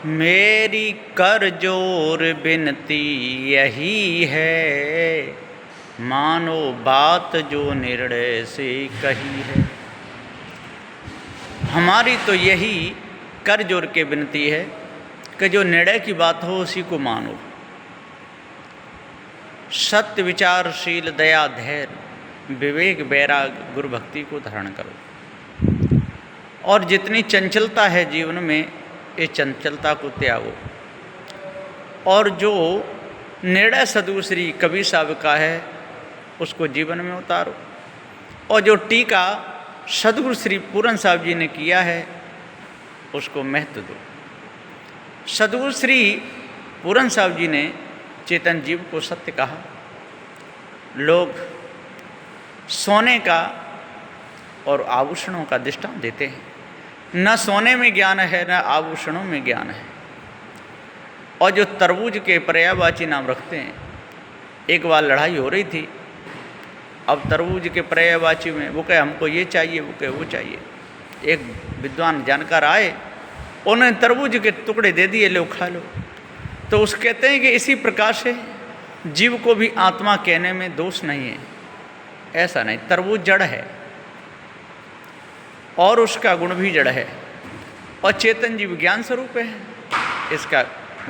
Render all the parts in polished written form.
मेरी कर जोर विनती यही है, मानो बात जो निर्णय से कही है। हमारी तो यही कर जोर के विनती है कि जो निर्णय की बात हो उसी को मानो। सत्य, विचारशील, दया, धैर्य, विवेक, वैराग, गुरु भक्ति को धारण करो। और जितनी चंचलता है जीवन में, ये चंचलता को त्यागो। और जो निर्णय सद्गुरु श्री कबीर साहब का है उसको जीवन में उतारो। और जो टीका सद्गुरु श्री पूरन साहब जी ने किया है उसको महत्व दो। सद्गुरु श्री पूरन साहब जी ने चेतन जीव को सत्य कहा। लोग सोने का और आभूषणों का दृष्टांत देते हैं। न सोने में ज्ञान है न आभूषणों में ज्ञान है। और जो तरबूज के पर्यायवाची नाम रखते हैं, एक बार लड़ाई हो रही थी। अब तरबूज के पर्यायवाची में वो कहे हमको ये चाहिए, वो कहे वो चाहिए। एक विद्वान जानकार आए, उन्होंने तरबूज के टुकड़े दे दिए, लो खा लो। तो उस कहते हैं कि इसी प्रकार से जीव को भी आत्मा कहने में दोष नहीं है। ऐसा नहीं, तरबूज जड़ है और उसका गुण भी जड़ है। और चेतन जीव ज्ञान स्वरूप है, इसका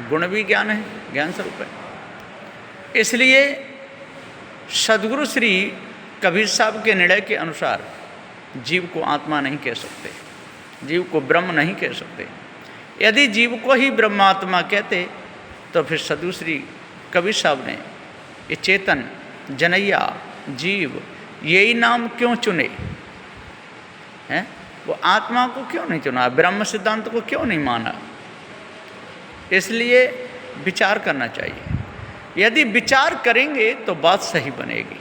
गुण भी ज्ञान है, ज्ञान स्वरूप है। इसलिए सद्गुरु श्री कबीर साहब के निर्णय के अनुसार जीव को आत्मा नहीं कह सकते, जीव को ब्रह्म नहीं कह सकते। यदि जीव को ही ब्रह्मात्मा कहते तो फिर सद्गुरु श्री कबीर साहब ने ये चेतन, जनैया, जीव यही नाम क्यों चुने हैं? वो आत्मा को क्यों नहीं चुना? ब्रह्म सिद्धांत को क्यों नहीं माना? इसलिए विचार करना चाहिए। यदि विचार करेंगे तो बात सही बनेगी,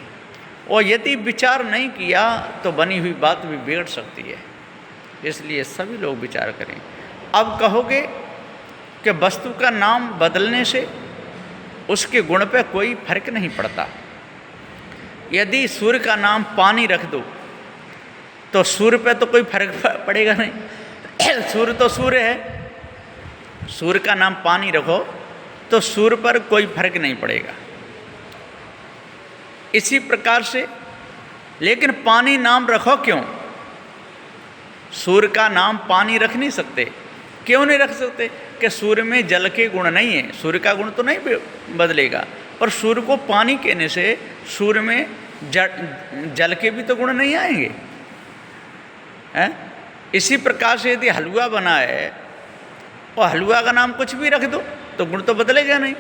और यदि विचार नहीं किया तो बनी हुई बात भी बिगड़ सकती है। इसलिए सभी लोग विचार करें। अब कहोगे कि वस्तु का नाम बदलने से उसके गुण पे कोई फर्क नहीं पड़ता। यदि सूर्य का नाम पानी रख दो तो सूर्य पे तो कोई फर्क पड़ेगा नहीं। सूर्य तो सूर्य है। सूर्य का नाम पानी रखो तो सूर्य पर कोई फर्क नहीं पड़ेगा। इसी प्रकार से, लेकिन पानी नाम रखो क्यों? सूर्य का नाम पानी रख नहीं सकते। क्यों नहीं रख सकते? कि सूर्य में जल के गुण नहीं है। सूर्य का गुण तो नहीं बदलेगा, पर सूर्य को पानी कहने से सूर्य में जल के भी तो गुण नहीं आएंगे, हैं? इसी प्रकार से यदि हलवा बना है और हलवा का नाम कुछ भी रख दो तो गुण तो बदलेगा नहीं।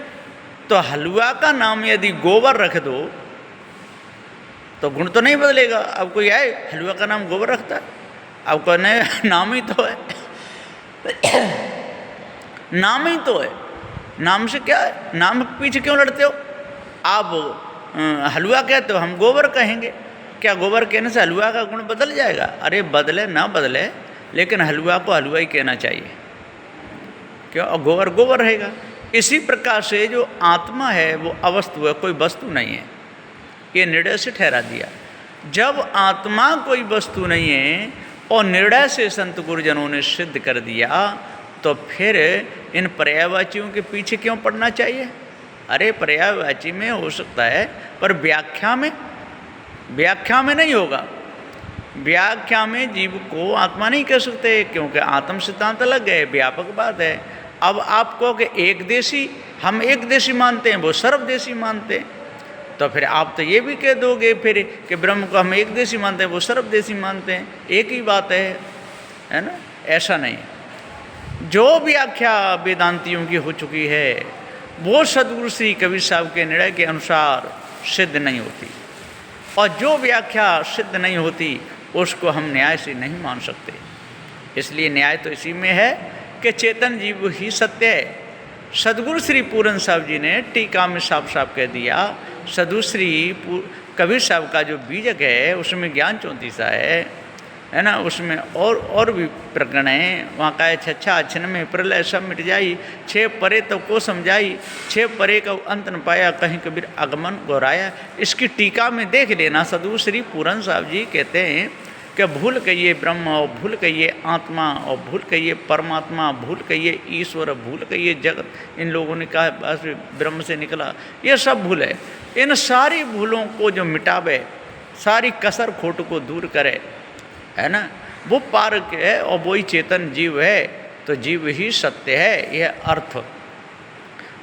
तो हलवा का नाम यदि गोबर रख दो तो गुण तो नहीं बदलेगा। अब कोई आए हलवा का नाम गोबर रखता है, अब कोई नहीं, नाम ही तो है। नाम ही तो है, नाम से क्या है? नाम पीछे क्यों लड़ते हो? आप हलवा कहते हो, हम गोबर कहेंगे। क्या गोबर कहने से हलवा का गुण बदल जाएगा? अरे बदले ना बदले, लेकिन हलवा को हलवा ही कहना चाहिए, क्यों? और गोबर गोबर रहेगा। इसी प्रकार से जो आत्मा है वो अवस्तु है, कोई वस्तु नहीं है। ये निर्णय से ठहरा दिया। जब आत्मा कोई वस्तु नहीं है और निर्णय से संत गुरुजनों ने सिद्ध कर दिया, तो फिर इन पर्यायवाचियों के पीछे क्यों पड़ना चाहिए? अरे पर्यायवाची में हो सकता है, पर व्याख्या में नहीं होगा। व्याख्या में जीव को आत्मा नहीं कह सकते, क्योंकि आत्म सिद्धांत अलग है, व्यापक बात है। अब आप कहो कि एक देशी, हम एक देशी मानते हैं, वो सर्वदेशी मानते हैं, तो फिर आप तो ये भी कह दोगे फिर कि ब्रह्म को हम एक देशी मानते हैं, वो सर्वदेशी मानते हैं, एक ही बात है ना? ऐसा नहीं। जो व्याख्या वेदांतियों की हो चुकी है वो सद्गुरु श्री कबीर साहब के निर्णय के अनुसार सिद्ध नहीं होती, और जो व्याख्या सिद्ध नहीं होती उसको हम न्याय से नहीं मान सकते। इसलिए न्याय तो इसी में है कि चेतन जीव ही सत्य है। सद्गुरु श्री पूरन साहब जी ने टीका में साफ साफ कह दिया, सद्गुरु श्री कबीर साहब का जो बीजक है उसमें ज्ञान 34 है ना, उसमें और भी प्रकरण हैं। वहाँ का है छच्छा अच्छन में प्रलय सब मिट जाई, छे परे तो को समझाई, छे परे का अंत न पाया, कहीं कबीर आगमन गौराया। इसकी टीका में देख लेना, सद्गुरु श्री पूरन साहब जी कहते हैं कि भूल कहिए ब्रह्म और भूल कहिए आत्मा और भूल कहिए परमात्मा, भूल कहिए ईश्वर, भूल कहिए जगत। इन लोगों ने कहा बस ब्रह्म से निकला, ये सब भूल है। इन सारी भूलों को जो मिटावे, सारी कसर खोट को दूर करे, है ना, वो पारक है और वही चेतन जीव है। तो जीव ही सत्य है, यह अर्थ।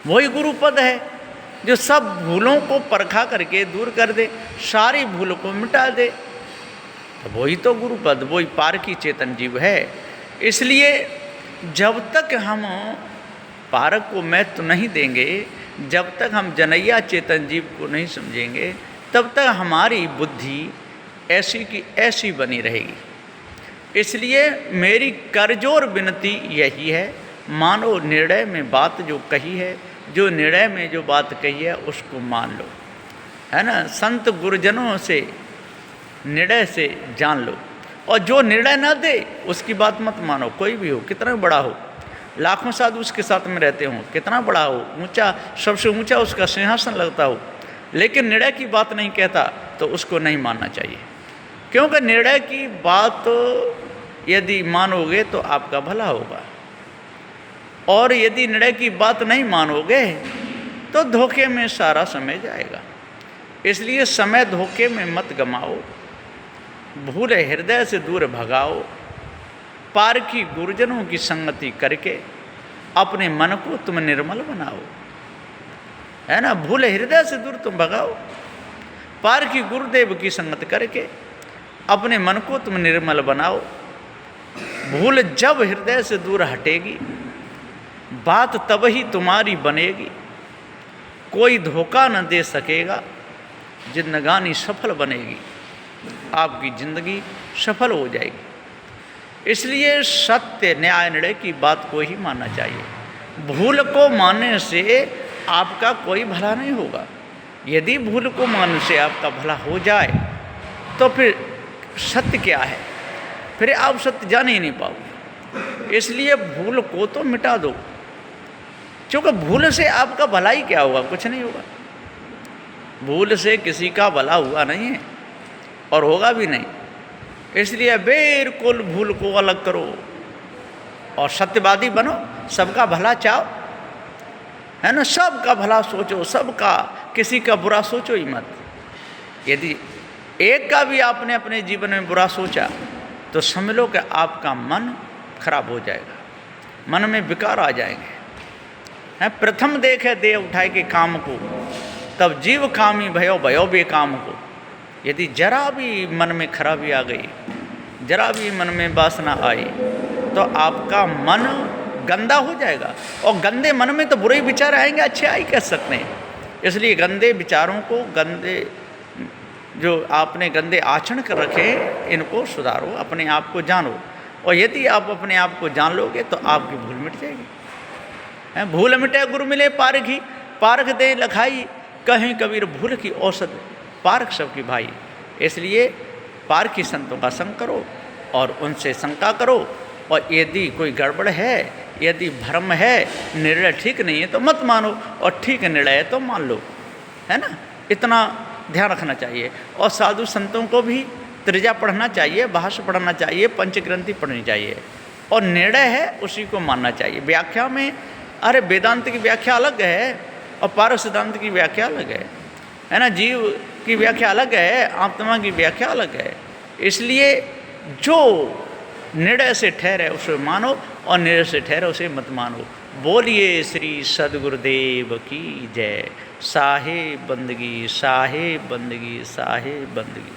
वही गुरुपद है जो सब भूलों को परखा करके दूर कर दे, सारी भूलों को मिटा दे। तो वही तो गुरुपद, वही पार की चेतन जीव है। इसलिए जब तक हम पारक को महत्व नहीं देंगे, जब तक हम जनैया चेतन जीव को नहीं समझेंगे, तब तक हमारी बुद्धि ऐसी की ऐसी बनी रहेगी। इसलिए मेरी करजोर विनती यही है, मानो निर्णय में बात जो कही है, जो निर्णय में जो बात कही है उसको मान लो, है ना। संत गुरुजनों से निर्णय से जान लो, और जो निर्णय न दे उसकी बात मत मानो। कोई भी हो, कितना बड़ा हो, लाखों साधु उसके साथ में रहते हों, कितना बड़ा हो, ऊंचा, सबसे ऊंचा उसका सिंहासन लगता हो, लेकिन निर्णय की बात नहीं कहता तो उसको नहीं मानना चाहिए। क्योंकि निर्णय की बात यदि मानोगे तो आपका भला होगा, और यदि निर्णय की बात नहीं मानोगे तो धोखे में सारा समय जाएगा। इसलिए समय धोखे में मत गमाओ, भूल हृदय से दूर भगाओ, पार की गुरुजनों की संगति करके अपने मन को तुम निर्मल बनाओ, है ना। भूल हृदय से दूर तुम भगाओ, पार की गुरुदेव की संगत करके अपने मन को तुम निर्मल बनाओ। भूल जब हृदय से दूर हटेगी, बात तब ही तुम्हारी बनेगी, कोई धोखा न दे सकेगा, जिंदगानी सफल बनेगी, आपकी जिंदगी सफल हो जाएगी। इसलिए सत्य न्याय निर्णय की बात को ही मानना चाहिए। भूल को मानने से आपका कोई भला नहीं होगा। यदि भूल को मानने से आपका भला हो जाए तो फिर सत्य क्या है, फिर आप सत्य जान ही नहीं पाओगे। इसलिए भूल को तो मिटा दो, क्योंकि भूल से आपका भला ही क्या होगा, कुछ नहीं होगा। भूल से किसी का भला हुआ नहीं है और होगा भी नहीं। इसलिए बिल्कुल भूल को अलग करो और सत्यवादी बनो, सबका भला चाहो, है ना। सबका भला सोचो, सबका, किसी का बुरा सोचो ही मत। यदि एक का भी आपने अपने जीवन में बुरा सोचा तो समझ लो कि आपका मन खराब हो जाएगा, मन में विकार आ जाएंगे। है प्रथम देखे दे उठाए के काम को, तब जीव कामी भयो भयो बेकाम को। यदि जरा भी मन में खराबी आ गई, जरा भी मन में वासना आई, तो आपका मन गंदा हो जाएगा। और गंदे मन में तो बुरे विचार आएंगे, अच्छे आ ही कह सकते हैं। इसलिए गंदे विचारों को, गंदे जो आपने गंदे आचरण कर रखे हैं, इनको सुधारो, अपने आप को जानो। और यदि आप अपने आप को जान लोगे तो आपकी भूल मिट जाएगी। है भूल मिटे गुरु मिले पारखी, पारख दे लखाई, कहीं कबीर भूल की औसत पारख सबकी भाई। इसलिए पारखी संतों का संग करो और उनसे शंका करो, और यदि कोई गड़बड़ है, यदि भ्रम है, निर्णय ठीक नहीं है तो मत मानो, और ठीक निर्णय है तो मान लो, है ना। इतना ध्यान रखना चाहिए। और साधु संतों को भी त्रिजा पढ़ना चाहिए, भाष्य पढ़ना चाहिए, पंचग्रंथि पढ़नी चाहिए, और निर्णय है उसी को मानना चाहिए। व्याख्या में, अरे वेदांत की व्याख्या अलग है और पारक सिद्धांत की व्याख्या अलग है ना। जीव की व्याख्या अलग है, आत्मा की व्याख्या अलग है। इसलिए जो निर्णय से ठहरे उसे मानो, और निर्णय से ठहरे उसे मत मानो। बोलिए श्री सद्गुरुदेव की जय। साहे बंदगी, साहे बंदगी, साहे बंदगी।